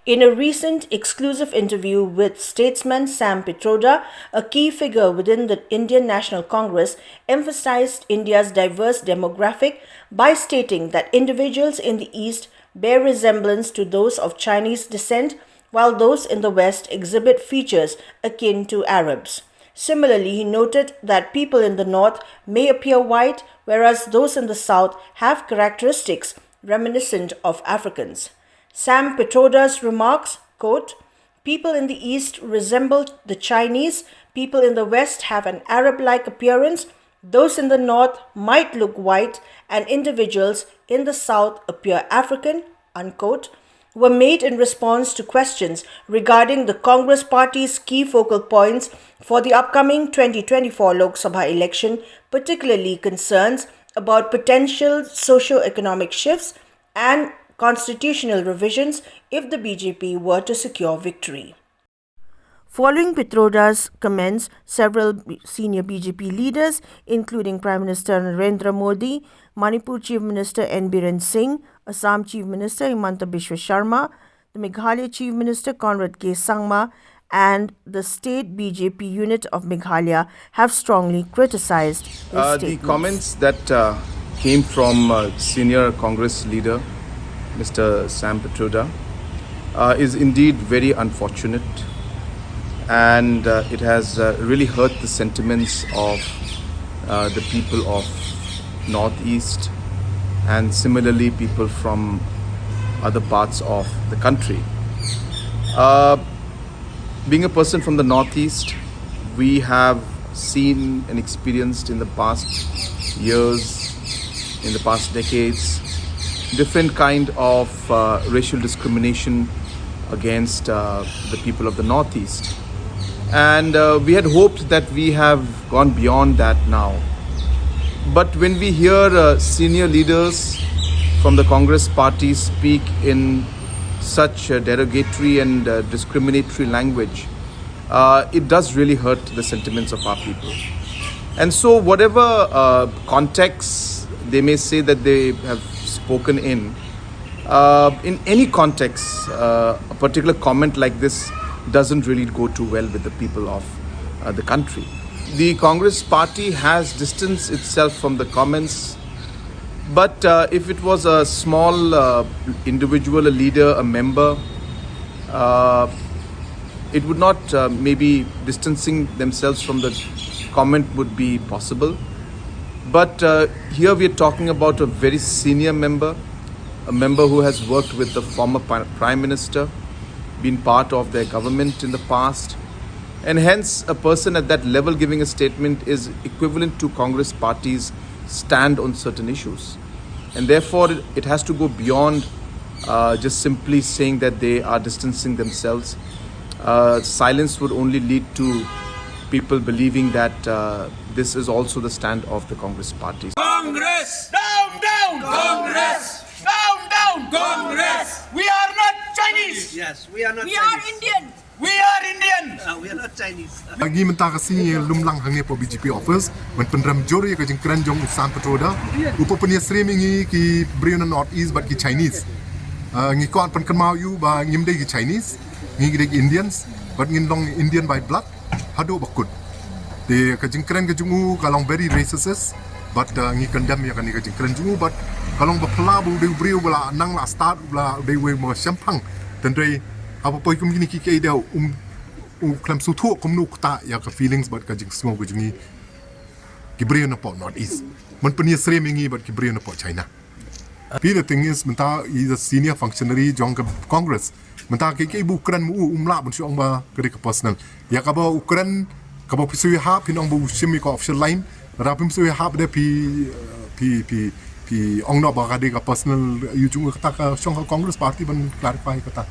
In a recent exclusive interview with Statesman Sam Pitroda, a key figure within the Indian National Congress emphasized India's diverse demographic by stating that individuals in the East bear resemblance to those of Chinese descent, while those in the West exhibit features akin to Arabs. Similarly, he noted that people in the North may appear white, whereas those in the South have characteristics reminiscent of Africans. Sam Pitroda'S remarks, quote, "People in the East resemble the Chinese, people in the West have an Arab-like appearance, those in the North might look white, and individuals in the South appear African," unquote, were made in response to questions regarding the Congress Party's key focal points for the upcoming 2024 Lok Sabha election, particularly concerns about potential socio-economic shifts and constitutional revisions if the BJP were to secure victory. Following Pitroda'S comments, several senior BJP leaders, including Prime Minister Narendra Modi, Manipur Chief Minister N. Biren Singh, Assam Chief Minister Himanta Biswa Sharma, the Meghalaya Chief Minister Conrad K. Sangma, and the state BJP unit of Meghalaya have strongly criticized his statements. The comments that came from senior Congress leader Mr. Sam Pitroda is indeed very unfortunate, and it has really hurt the sentiments of the people of Northeast and similarly people from other parts of the country. Being a person from the Northeast, we have seen and experienced in the past years, in the past decades, different kind of racial discrimination against the people of the Northeast. And we had hoped that we have gone beyond that now. But when we hear senior leaders from the Congress party speak in such derogatory and discriminatory language, it does really hurt the sentiments of our people. And so whatever context they may say that they have spoken in any context, a particular comment like this doesn't really go too well with the people of the country. The Congress party has distanced itself from the comments, but if it was a small individual, a leader, a member, it would not maybe distancing themselves from the comment would be possible. But here we are talking about a very senior member, a member who has worked with the former Prime Minister, been part of their government in the past, and hence a person at that level giving a statement is equivalent to Congress party's stand on certain issues. And therefore it has to go beyond just simply saying that they are distancing themselves. Silence would only lead to people believing that this is also the stand of the Congress party. Congress! Down, down! Congress! Down, down! Congress! We are not Chinese! Yes, we are not We Chinese. are Indian. We are Indian! We are not Chinese. Lagi mentah kasi lumlang hangi po BJP office, men pendram jori ke jeng kran jong Sam Pitroda, upo penia streamingi ki Brian North East but ki Chinese. Ngi kon pen kenmau you ba ngim de ki Chinese, ngi de Indians, but ngin long Indian by blood, hado bakut. De ke jeng kran ke jungu kalong very racist, but ngi condemn ya kan ke jeng kran jungu, but kalong ba pla bu de brio bala nang la start bala de we mo champang, tendrei apa poi kum gini ki dia klam su thu kum nu ta ya ka feelings but ka jing smo gu jingi ki brio na po North East man penia streamingi but ki brio na po China. The thing is menta is a senior functionary jong ka Congress menta ke ibu kran mu umla bun siong ba ke ka personal ya ka ba ukran ka ba pisu ha pinong bu shimi ka official line ra pim su ha de pi ong no ba ka de ka personal yu chung ka ta ka Congress party ban clarify ka ta